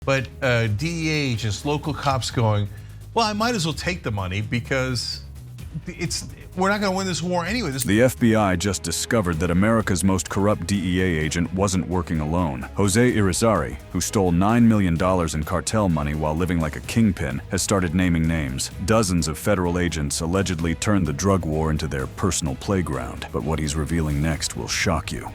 But DEA agents, local cops going, well, I might as well take the money because we're not going to win this war anyway. The FBI just discovered that America's most corrupt DEA agent wasn't working alone. Jose Irizarry, who stole $9 million in cartel money while living like a kingpin, has started naming names. Dozens of federal agents allegedly turned the drug war into their personal playground. But what he's revealing next will shock you.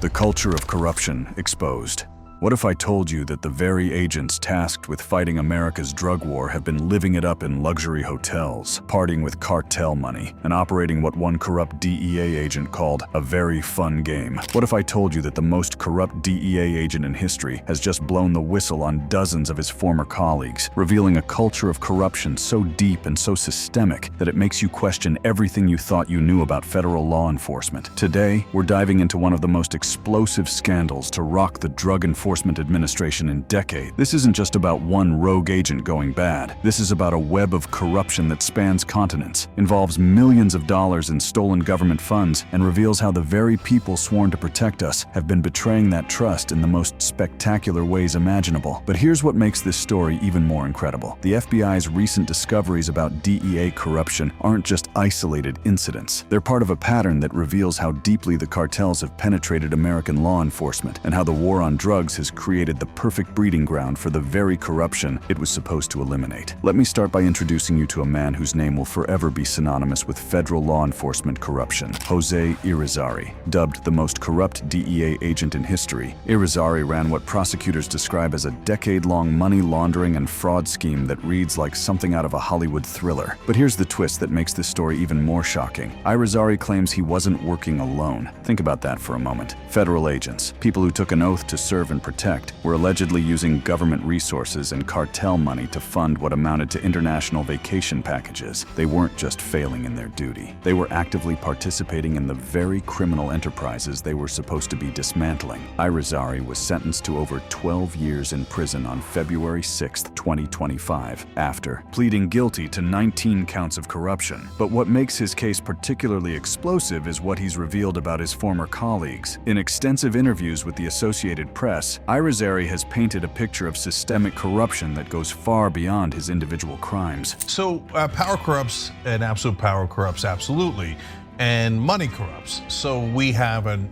The culture of corruption exposed. What if I told you that the very agents tasked with fighting America's drug war have been living it up in luxury hotels, partying with cartel money, and operating what one corrupt DEA agent called a very fun game? What if I told you that the most corrupt DEA agent in history has just blown the whistle on dozens of his former colleagues, revealing a culture of corruption so deep and so systemic that it makes you question everything you thought you knew about federal law enforcement? Today, we're diving into one of the most explosive scandals to rock the Drug Enforcement Administration in decades. This isn't just about one rogue agent going bad. This is about a web of corruption that spans continents, involves millions of dollars in stolen government funds, and reveals how the very people sworn to protect us have been betraying that trust in the most spectacular ways imaginable. But here's what makes this story even more incredible. The FBI's recent discoveries about DEA corruption aren't just isolated incidents. They're part of a pattern that reveals how deeply the cartels have penetrated American law enforcement and how the war on drugs has created the perfect breeding ground for the very corruption it was supposed to eliminate. Let me start by introducing you to a man whose name will forever be synonymous with federal law enforcement corruption: Jose Irizarry. Dubbed the most corrupt DEA agent in history, Irizarry ran what prosecutors describe as a decade-long money laundering and fraud scheme that reads like something out of a Hollywood thriller. But here's the twist that makes this story even more shocking. Irizarry claims he wasn't working alone. Think about that for a moment. Federal agents, people who took an oath to serve and protect, were allegedly using government resources and cartel money to fund what amounted to international vacation packages. They weren't just failing in their duty. They were actively participating in the very criminal enterprises they were supposed to be dismantling. Irizarry was sentenced to over 12 years in prison on February 6, 2025, after pleading guilty to 19 counts of corruption. But what makes his case particularly explosive is what he's revealed about his former colleagues. In extensive interviews with the Associated Press, Irizarry has painted a picture of systemic corruption that goes far beyond his individual crimes. So power corrupts, and absolute power corrupts absolutely, and money corrupts. So we have an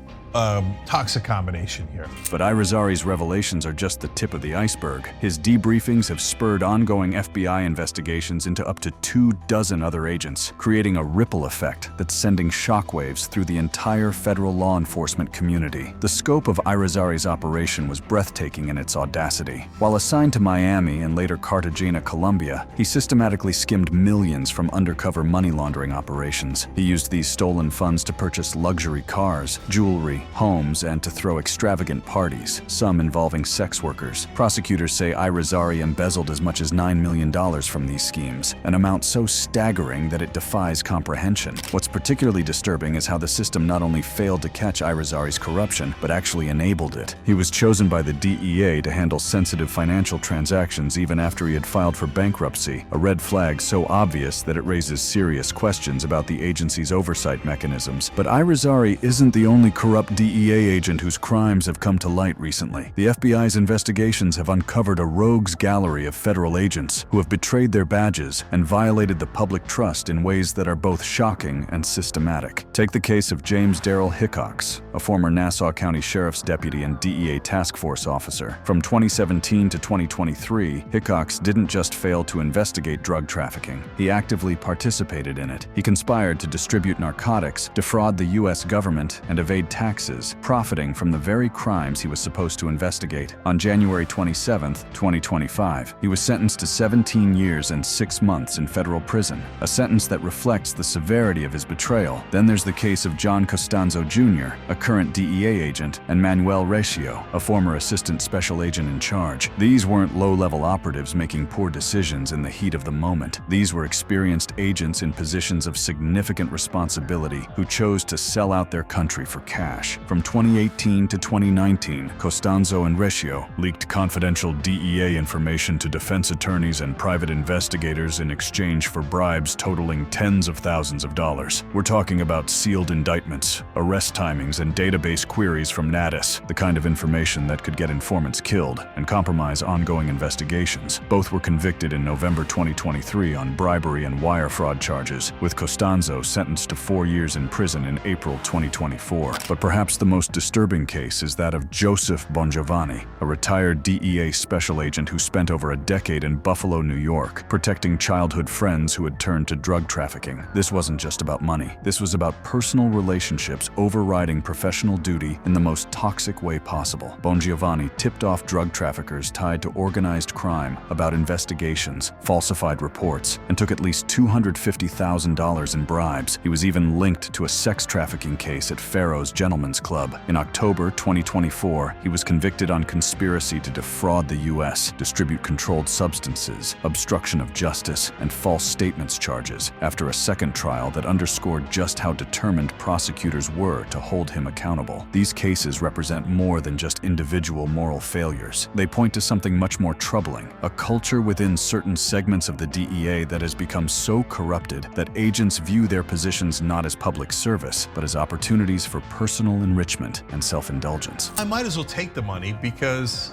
toxic combination here. But Irizarry's revelations are just the tip of the iceberg. His debriefings have spurred ongoing FBI investigations into up to 24 other agents, creating a ripple effect that's sending shockwaves through the entire federal law enforcement community. The scope of Irizarry's operation was breathtaking in its audacity. While assigned to Miami and later Cartagena, Colombia, he systematically skimmed millions from undercover money laundering operations. He used these stolen funds to purchase luxury cars, jewelry, homes, and to throw extravagant parties, some involving sex workers. Prosecutors say Irizarry embezzled as much as $9 million from these schemes, an amount so staggering that it defies comprehension. What's particularly disturbing is how the system not only failed to catch Irizarry's corruption, but actually enabled it. He was chosen by the DEA to handle sensitive financial transactions even after he had filed for bankruptcy, a red flag so obvious that it raises serious questions about the agency's oversight mechanisms. But Irizarry isn't the only corrupt DEA agent whose crimes have come to light recently. The FBI's investigations have uncovered a rogues gallery of federal agents who have betrayed their badges and violated the public trust in ways that are both shocking and systematic. Take the case of James Darrell Hickox, a former Nassau County Sheriff's deputy and DEA task force officer. From 2017 to 2023, Hickox didn't just fail to investigate drug trafficking. He actively participated in it. He conspired to distribute narcotics, defraud the U.S. government, and evade taxes, profiting from the very crimes he was supposed to investigate. On January 27, 2025, he was sentenced to 17 years and 6 months in federal prison, a sentence that reflects the severity of his betrayal. Then there's the case of John Costanzo Jr., a current DEA agent, and Manuel Recio, a former assistant special agent in charge. These weren't low-level operatives making poor decisions in the heat of the moment. These were experienced agents in positions of significant responsibility who chose to sell out their country for cash. cash. From 2018 to 2019, Costanzo and Recio leaked confidential DEA information to defense attorneys and private investigators in exchange for bribes totaling tens of thousands of dollars. We're talking about sealed indictments, arrest timings, and database queries from Natus, the kind of information that could get informants killed and compromise ongoing investigations. Both were convicted in November 2023 on bribery and wire fraud charges, with Costanzo sentenced to 4 years in prison in April 2024. But perhaps the most disturbing case is that of Joseph Bongiovanni, a retired DEA special agent who spent over a decade in Buffalo, New York, protecting childhood friends who had turned to drug trafficking. This wasn't just about money. This was about personal relationships overriding professional duty in the most toxic way possible. Bongiovanni tipped off drug traffickers tied to organized crime about investigations, falsified reports, and took at least $250,000 in bribes. He was even linked to a sex trafficking case at Pharaoh's Gentlemen's Club. In October 2024, he was convicted on conspiracy to defraud the U.S., distribute controlled substances, obstruction of justice, and false statements charges after a second trial that underscored just how determined prosecutors were to hold him accountable. These cases represent more than just individual moral failures. They point to something much more troubling, a culture within certain segments of the DEA that has become so corrupted that agents view their positions not as public service, but as opportunities for personal enrichment and self-indulgence. I might as well take the money because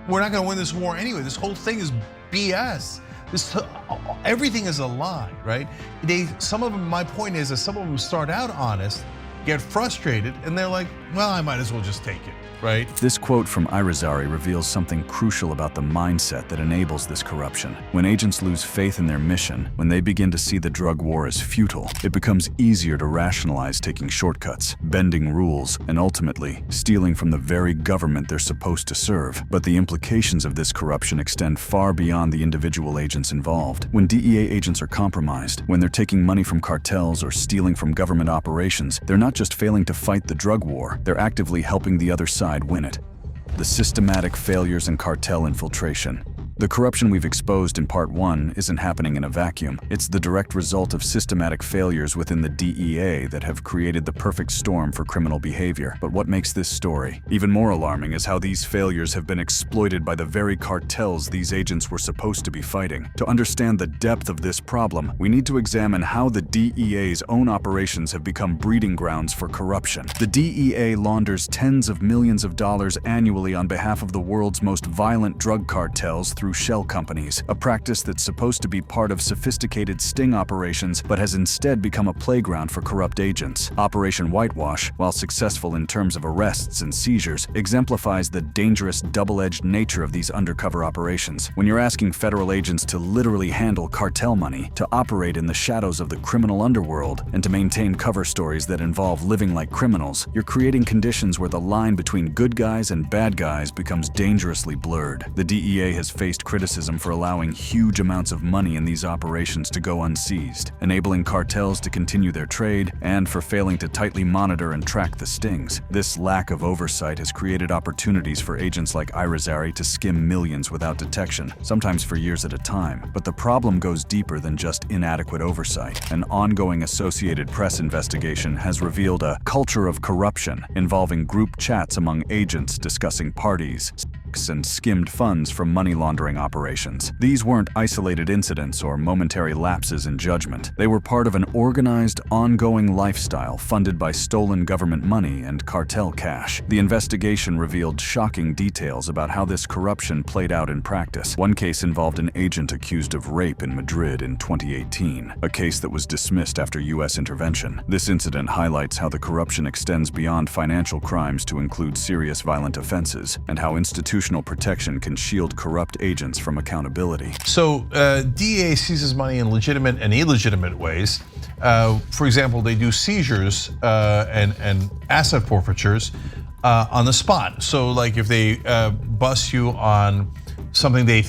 we're not going to win this war anyway. This whole thing is BS. Everything is a lie, right? Some of them, my point is that some of them start out honest, get frustrated, and they're like, well, I might as well just take it, right? This quote from Irizarry reveals something crucial about the mindset that enables this corruption. When agents lose faith in their mission, when they begin to see the drug war as futile, it becomes easier to rationalize taking shortcuts, bending rules, and ultimately stealing from the very government they're supposed to serve. But the implications of this corruption extend far beyond the individual agents involved. When DEA agents are compromised, when they're taking money from cartels or stealing from government operations, they're not just failing to fight the drug war, they're actively helping the other side win it. The systematic failures in cartel infiltration. The corruption we've exposed in Part 1 isn't happening in a vacuum. It's the direct result of systematic failures within the DEA that have created the perfect storm for criminal behavior. But what makes this story even more alarming is how these failures have been exploited by the very cartels these agents were supposed to be fighting. To understand the depth of this problem, we need to examine how the DEA's own operations have become breeding grounds for corruption. The DEA launders tens of millions of dollars annually on behalf of the world's most violent drug cartels through shell companies, a practice that's supposed to be part of sophisticated sting operations but has instead become a playground for corrupt agents. Operation Whitewash, while successful in terms of arrests and seizures, exemplifies the dangerous double-edged nature of these undercover operations. When you're asking federal agents to literally handle cartel money, to operate in the shadows of the criminal underworld, and to maintain cover stories that involve living like criminals, you're creating conditions where the line between good guys and bad guys becomes dangerously blurred. The DEA has faced criticism for allowing huge amounts of money in these operations to go unseized, enabling cartels to continue their trade, and for failing to tightly monitor and track the stings. This lack of oversight has created opportunities for agents like Irizarry to skim millions without detection, sometimes for years at a time. But the problem goes deeper than just inadequate oversight. An ongoing Associated Press investigation has revealed a culture of corruption involving group chats among agents discussing parties and skimmed funds from money laundering operations. These weren't isolated incidents or momentary lapses in judgment. They were part of an organized, ongoing lifestyle funded by stolen government money and cartel cash. The investigation revealed shocking details about how this corruption played out in practice. One case involved an agent accused of rape in Madrid in 2018, a case that was dismissed after U.S. intervention. This incident highlights how the corruption extends beyond financial crimes to include serious violent offenses, and how institutional protection can shield corrupt agents from accountability. So DEA seizes money in legitimate and illegitimate ways. For example, they do seizures and asset forfeitures on the spot. So like if they bust you on something they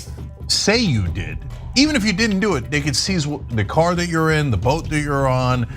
say you did, even if you didn't do it, they could seize the car that you're in, the boat that you're on,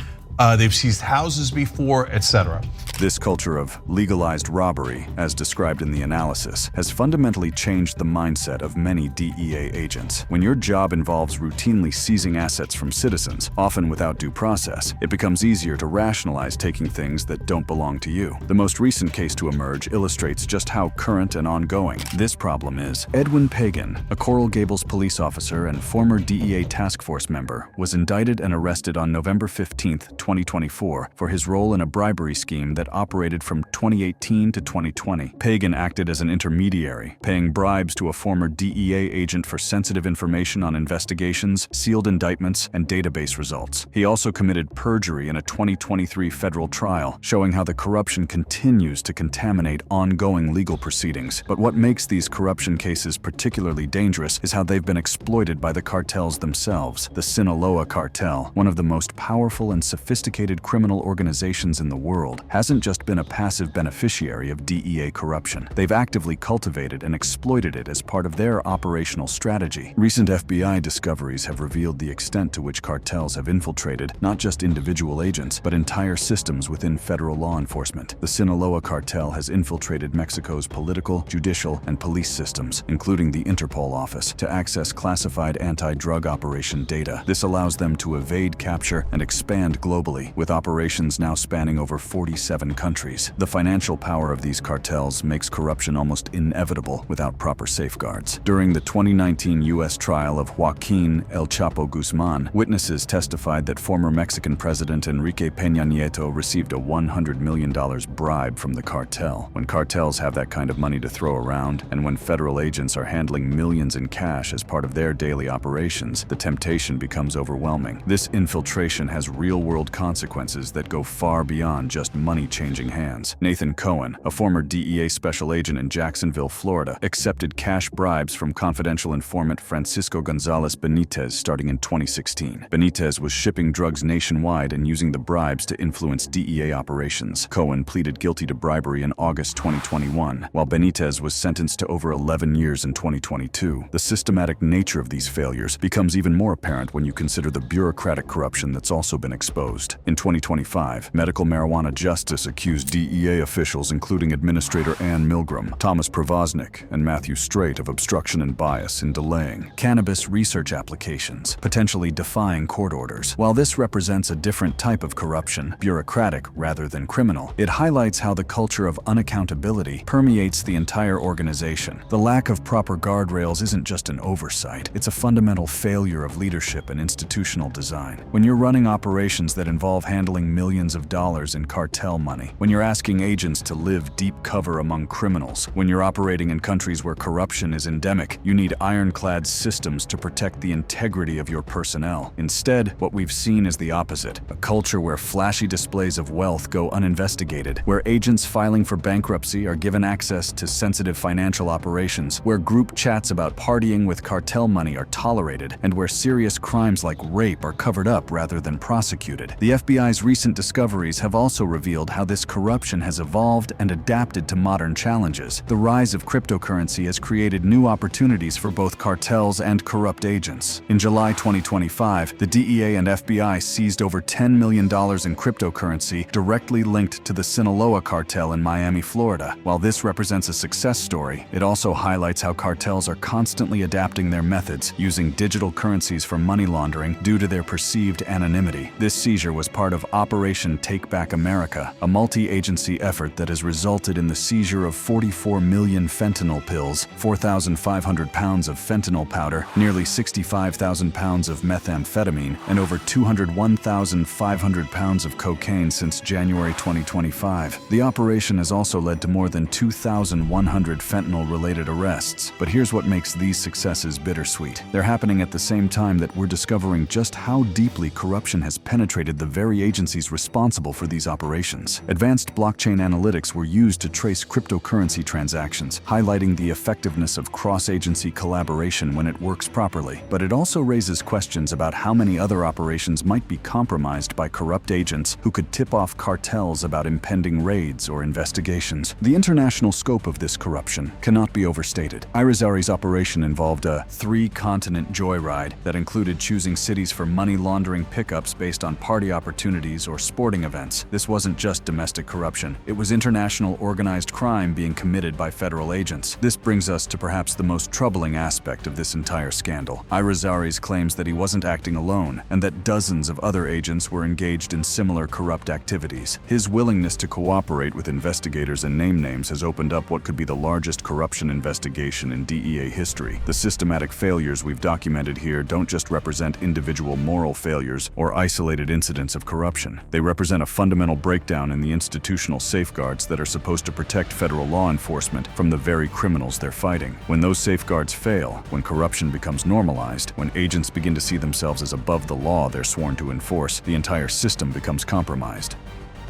They've seized houses before, etc. This culture of legalized robbery, as described in the analysis, has fundamentally changed the mindset of many DEA agents. When your job involves routinely seizing assets from citizens, often without due process, it becomes easier to rationalize taking things that don't belong to you. The most recent case to emerge illustrates just how current and ongoing this problem is. Edwin Pagan, a Coral Gables police officer and former DEA task force member, was indicted and arrested on November 15, 2024, for his role in a bribery scheme that operated from 2018 to 2020. Pagan acted as an intermediary, paying bribes to a former DEA agent for sensitive information on investigations, sealed indictments, and database results. He also committed perjury in a 2023 federal trial, showing how the corruption continues to contaminate ongoing legal proceedings. But what makes these corruption cases particularly dangerous is how they've been exploited by the cartels themselves. The Sinaloa Cartel, one of the most powerful and sophisticated criminal organizations in the world, hasn't just been a passive beneficiary of DEA corruption. They've actively cultivated and exploited it as part of their operational strategy. Recent FBI discoveries have revealed the extent to which cartels have infiltrated not just individual agents, but entire systems within federal law enforcement. The Sinaloa Cartel has infiltrated Mexico's political, judicial, and police systems, including the Interpol office, to access classified anti-drug operation data. This allows them to evade capture and expand globally, with operations now spanning over 47 countries. The financial power of these cartels makes corruption almost inevitable without proper safeguards. During the 2019 U.S. trial of Joaquin El Chapo Guzman, witnesses testified that former Mexican President Enrique Peña Nieto received a $100 million bribe from the cartel. When cartels have that kind of money to throw around, and when federal agents are handling millions in cash as part of their daily operations, the temptation becomes overwhelming. This infiltration has real-world consequences that go far beyond just money changing hands. Nathan Cohen, a former DEA special agent in Jacksonville, Florida, accepted cash bribes from confidential informant Francisco Gonzalez Benitez starting in 2016. Benitez was shipping drugs nationwide and using the bribes to influence DEA operations. Cohen pleaded guilty to bribery in August 2021, while Benitez was sentenced to over 11 years in 2022. The systematic nature of these failures becomes even more apparent when you consider the bureaucratic corruption that's also been exposed. In 2025, medical marijuana justice accused DEA officials including Administrator Ann Milgram, Thomas Provoznik, and Matthew Straight of obstruction and bias in delaying cannabis research applications, potentially defying court orders. While this represents a different type of corruption, bureaucratic rather than criminal, it highlights how the culture of unaccountability permeates the entire organization. The lack of proper guardrails isn't just an oversight, it's a fundamental failure of leadership and institutional design. When you're running operations that involve handling millions of dollars in cartel money, when you're asking agents to live deep cover among criminals, when you're operating in countries where corruption is endemic, you need ironclad systems to protect the integrity of your personnel. Instead, what we've seen is the opposite, a culture where flashy displays of wealth go uninvestigated, where agents filing for bankruptcy are given access to sensitive financial operations, where group chats about partying with cartel money are tolerated, and where serious crimes like rape are covered up rather than prosecuted. The FBI's recent discoveries have also revealed how this corruption has evolved and adapted to modern challenges. The rise of cryptocurrency has created new opportunities for both cartels and corrupt agents. In July 2025, the DEA and FBI seized over $10 million in cryptocurrency directly linked to the Sinaloa cartel in Miami, Florida. While this represents a success story, it also highlights how cartels are constantly adapting their methods, using digital currencies for money laundering due to their perceived anonymity. This seizure was part of Operation Take Back America, a multi-agency effort that has resulted in the seizure of 44 million fentanyl pills, 4,500 pounds of fentanyl powder, nearly 65,000 pounds of methamphetamine, and over 201,500 pounds of cocaine since January 2025. The operation has also led to more than 2,100 fentanyl-related arrests. But here's what makes these successes bittersweet. They're happening at the same time that we're discovering just how deeply corruption has penetrated the very agencies responsible for these operations. Advanced blockchain analytics were used to trace cryptocurrency transactions, highlighting the effectiveness of cross-agency collaboration when it works properly. But it also raises questions about how many other operations might be compromised by corrupt agents who could tip off cartels about impending raids or investigations. The international scope of this corruption cannot be overstated. Irizarry's operation involved a three-continent joyride that included choosing cities for money laundering pickups based on party party opportunities, or sporting events. This wasn't just domestic corruption. It was international organized crime being committed by federal agents. This brings us to perhaps the most troubling aspect of this entire scandal. Irizarry's claims that he wasn't acting alone, and that dozens of other agents were engaged in similar corrupt activities. His willingness to cooperate with investigators and name names has opened up what could be the largest corruption investigation in DEA history. The systematic failures we've documented here don't just represent individual moral failures or isolated incidents of corruption. They represent a fundamental breakdown in the institutional safeguards that are supposed to protect federal law enforcement from the very criminals they're fighting. When those safeguards fail, when corruption becomes normalized, when agents begin to see themselves as above the law they're sworn to enforce, the entire system becomes compromised.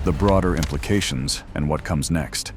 The broader implications and what comes next.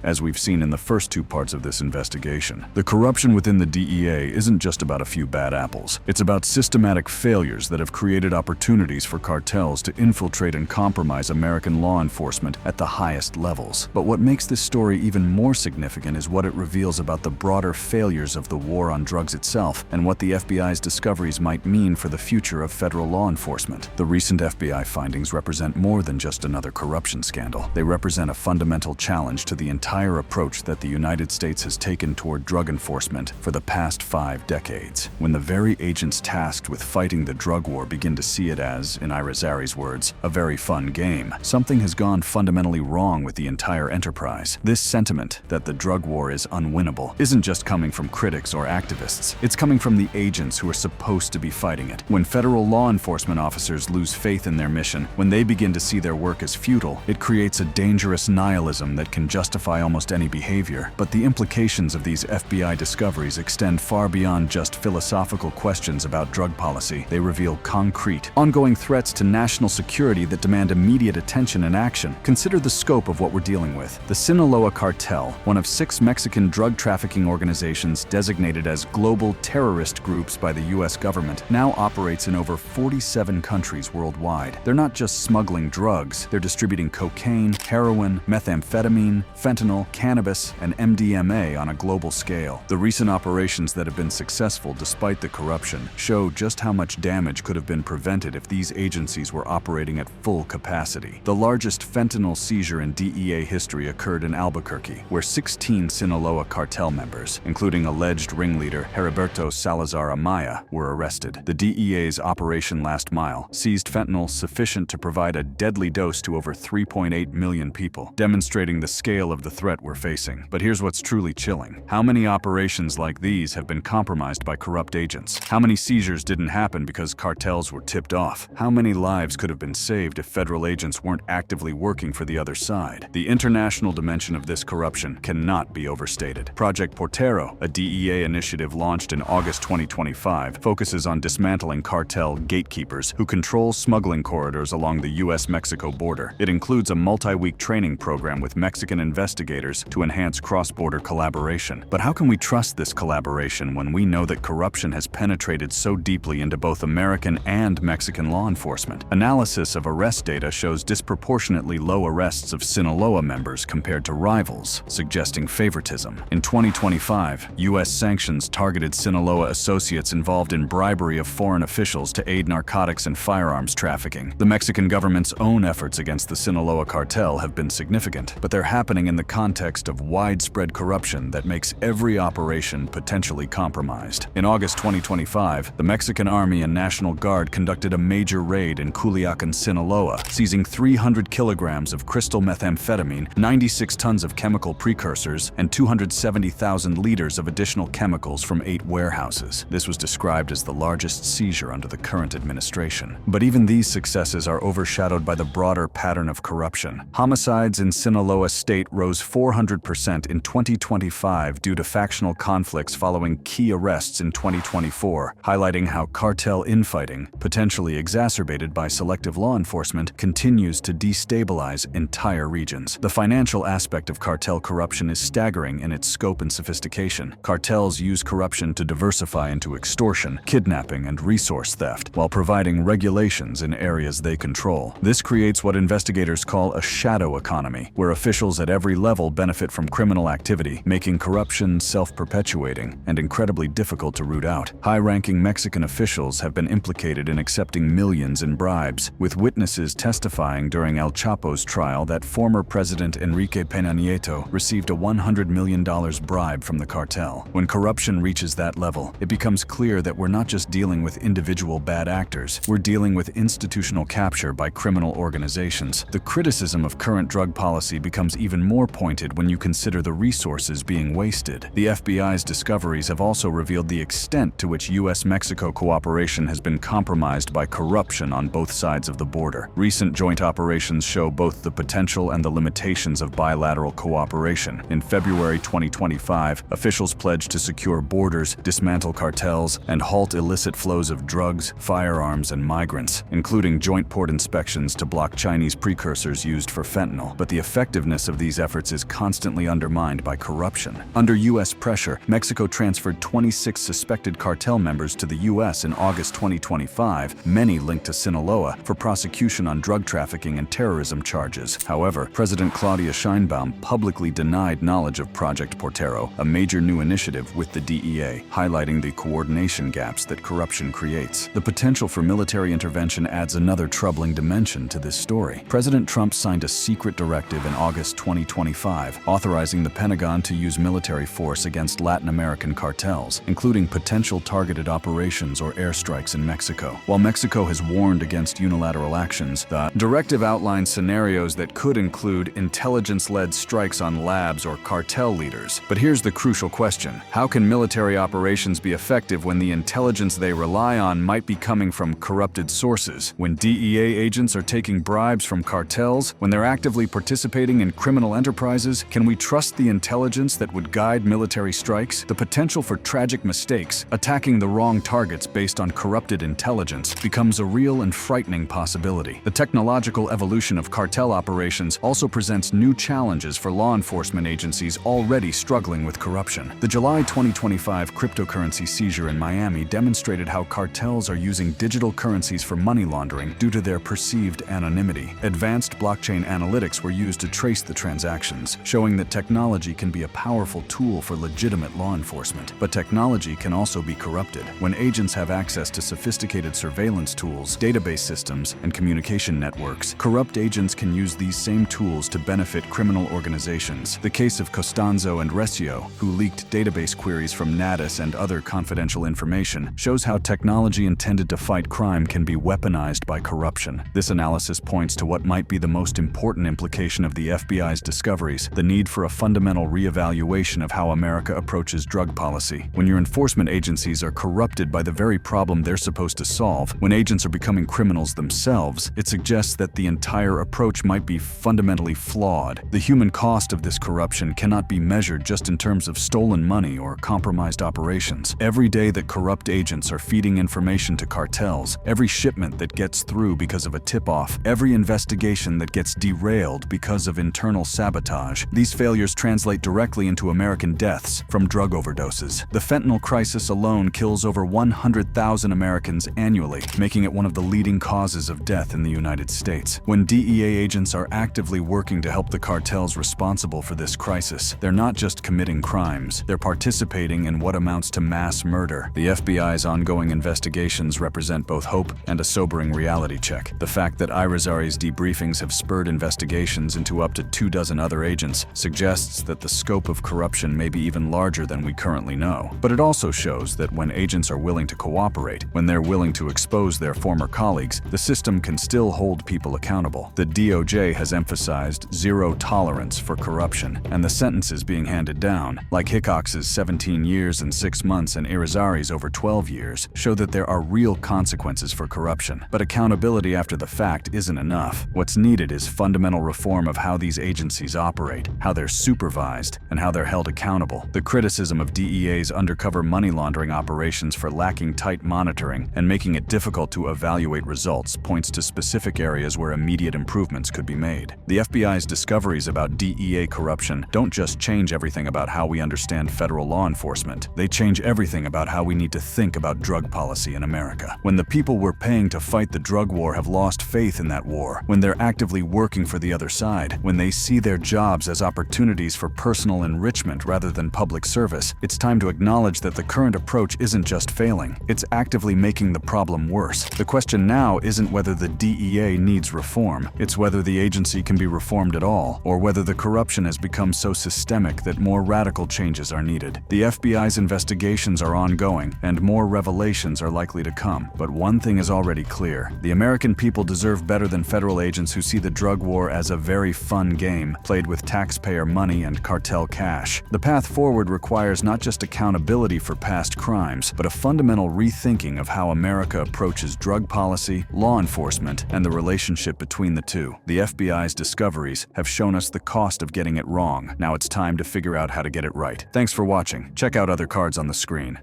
As we've seen in the first two parts of this investigation, the corruption within the DEA isn't just about a few bad apples. It's about systematic failures that have created opportunities for cartels to infiltrate and compromise American law enforcement at the highest levels. But what makes this story even more significant is what it reveals about the broader failures of the war on drugs itself and what the FBI's discoveries might mean for the future of federal law enforcement. The recent FBI findings represent more than just another corruption scandal. They represent a fundamental challenge to the entire approach that the United States has taken toward drug enforcement for the past 5 decades. When the very agents tasked with fighting the drug war begin to see it as, in Irizarry's words, a very fun game, something has gone fundamentally wrong with the entire enterprise. This sentiment that the drug war is unwinnable isn't just coming from critics or activists. It's coming from the agents who are supposed to be fighting it. When federal law enforcement officers lose faith in their mission, when they begin to see their work as futile, it creates a dangerous nihilism that can justify almost any behavior. But the implications of these FBI discoveries extend far beyond just philosophical questions about drug policy. They reveal concrete, ongoing threats to national security that demand immediate attention and action. Consider the scope of what we're dealing with. The Sinaloa Cartel, one of 6 Mexican drug trafficking organizations designated as global terrorist groups by the US government, now operates in over 47 countries worldwide. They're not just smuggling drugs, they're distributing cocaine, heroin, methamphetamine, fentanyl, cannabis, and MDMA on a global scale. The recent operations that have been successful despite the corruption show just how much damage could have been prevented if these agencies were operating at full capacity. The largest fentanyl seizure in DEA history occurred in Albuquerque, where 16 Sinaloa cartel members, including alleged ringleader Heriberto Salazar Amaya, were arrested. The DEA's Operation Last Mile seized fentanyl sufficient to provide a deadly dose to over 3.8 million people, demonstrating the scale of the threat we're facing. But here's what's truly chilling. How many operations like these have been compromised by corrupt agents? How many seizures didn't happen because cartels were tipped off? How many lives could have been saved if federal agents weren't actively working for the other side? The international dimension of this corruption cannot be overstated. Project Portero, a DEA initiative launched in August 2025, focuses on dismantling cartel gatekeepers who control smuggling corridors along the US-Mexico border. It includes a multi-week training program with Mexican investigators to enhance cross-border collaboration. But how can we trust this collaboration when we know that corruption has penetrated so deeply into both American and Mexican law enforcement? Analysis of arrest data shows disproportionately low arrests of Sinaloa members compared to rivals, suggesting favoritism. In 2025, U.S. sanctions targeted Sinaloa associates involved in bribery of foreign officials to aid narcotics and firearms trafficking. The Mexican government's own efforts against the Sinaloa cartel have been significant, but they're happening in the context of widespread corruption that makes every operation potentially compromised. In August 2025, the Mexican Army and National Guard conducted a major raid in Culiacan, Sinaloa, seizing 300 kilograms of crystal methamphetamine, 96 tons of chemical precursors, and 270,000 liters of additional chemicals from 8 warehouses. This was described as the largest seizure under the current administration. But even these successes are overshadowed by the broader pattern of corruption. Homicides in Sinaloa state rose 400% in 2025 due to factional conflicts following key arrests in 2024, highlighting how cartel infighting, potentially exacerbated by selective law enforcement, continues to destabilize entire regions. The financial aspect of cartel corruption is staggering in its scope and sophistication. Cartels use corruption to diversify into extortion, kidnapping, and resource theft, while providing regulations in areas they control. This creates what investigators call a shadow economy, where officials at every level level benefit from criminal activity, making corruption self-perpetuating and incredibly difficult to root out. High-ranking Mexican officials have been implicated in accepting millions in bribes, with witnesses testifying during El Chapo's trial that former President Enrique Peña Nieto received a $100 million bribe from the cartel. When corruption reaches that level, it becomes clear that we're not just dealing with individual bad actors, we're dealing with institutional capture by criminal organizations. The criticism of current drug policy becomes even more pointed when you consider the resources being wasted. The FBI's discoveries have also revealed the extent to which U.S.-Mexico cooperation has been compromised by corruption on both sides of the border. Recent joint operations show both the potential and the limitations of bilateral cooperation. In February 2025, officials pledged to secure borders, dismantle cartels, and halt illicit flows of drugs, firearms, and migrants, including joint port inspections to block Chinese precursors used for fentanyl. But the effectiveness of these efforts is constantly undermined by corruption. Under U.S. pressure, Mexico transferred 26 suspected cartel members to the U.S. in August 2025, many linked to Sinaloa, for prosecution on drug trafficking and terrorism charges. However, President Claudia Sheinbaum publicly denied knowledge of Project Portero, a major new initiative with the DEA, highlighting the coordination gaps that corruption creates. The potential for military intervention adds another troubling dimension to this story. President Trump signed a secret directive in August 2025, authorizing the Pentagon to use military force against Latin American cartels, including potential targeted operations or airstrikes in Mexico. While Mexico has warned against unilateral actions, the directive outlines scenarios that could include intelligence-led strikes on labs or cartel leaders. But here's the crucial question: how can military operations be effective when the intelligence they rely on might be coming from corrupted sources? When DEA agents are taking bribes from cartels? When they're actively participating in criminal enterprises? Can we trust the intelligence that would guide military strikes? The potential for tragic mistakes, attacking the wrong targets based on corrupted intelligence, becomes a real and frightening possibility. The technological evolution of cartel operations also presents new challenges for law enforcement agencies already struggling with corruption. The July 2025 cryptocurrency seizure in Miami demonstrated how cartels are using digital currencies for money laundering due to their perceived anonymity. Advanced blockchain analytics were used to trace the transactions, showing that technology can be a powerful tool for legitimate law enforcement. But technology can also be corrupted. When agents have access to sophisticated surveillance tools, database systems, and communication networks, corrupt agents can use these same tools to benefit criminal organizations. The case of Costanzo and Recio, who leaked database queries from Natus and other confidential information, shows how technology intended to fight crime can be weaponized by corruption. This analysis points to what might be the most important implication of the FBI's discoveries: the need for a fundamental reevaluation of how America approaches drug policy. When your enforcement agencies are corrupted by the very problem they're supposed to solve, when agents are becoming criminals themselves, it suggests that the entire approach might be fundamentally flawed. The human cost of this corruption cannot be measured just in terms of stolen money or compromised operations. Every day that corrupt agents are feeding information to cartels, every shipment that gets through because of a tip-off, every investigation that gets derailed because of internal sabotage, these failures translate directly into American deaths from drug overdoses. The fentanyl crisis alone kills over 100,000 Americans annually, making it one of the leading causes of death in the United States. When DEA agents are actively working to help the cartels responsible for this crisis, they're not just committing crimes, they're participating in what amounts to mass murder. The FBI's ongoing investigations represent both hope and a sobering reality check. The fact that Irizarry's debriefings have spurred investigations into up to 24 other agents suggests that the scope of corruption may be even larger than we currently know. But it also shows that when agents are willing to cooperate, when they're willing to expose their former colleagues, the system can still hold people accountable. The DOJ has emphasized zero tolerance for corruption, and the sentences being handed down, like Hickox's 17 years and 6 months and Irizarry's over 12 years, show that there are real consequences for corruption. But accountability after the fact isn't enough. What's needed is fundamental reform of how these agencies operate, how they're supervised, and how they're held accountable. The criticism of DEA's undercover money laundering operations for lacking tight monitoring and making it difficult to evaluate results points to specific areas where immediate improvements could be made. The FBI's discoveries about DEA corruption don't just change everything about how we understand federal law enforcement. They change everything about how we need to think about drug policy in America. When the people we're paying to fight the drug war have lost faith in that war, when they're actively working for the other side, when they see their jobs as opportunities for personal enrichment rather than public service, it's time to acknowledge that the current approach isn't just failing, it's actively making the problem worse. The question now isn't whether the DEA needs reform, it's whether the agency can be reformed at all, or whether the corruption has become so systemic that more radical changes are needed. The FBI's investigations are ongoing, and more revelations are likely to come. But one thing is already clear: the American people deserve better than federal agents who see the drug war as a very fun game played with taxpayer money and cartel cash. The path forward requires not just accountability for past crimes, but a fundamental rethinking of how America approaches drug policy, law enforcement, and the relationship between the two. The FBI's discoveries have shown us the cost of getting it wrong. Now it's time to figure out how to get it right. Thanks for watching. Check out other cards on the screen.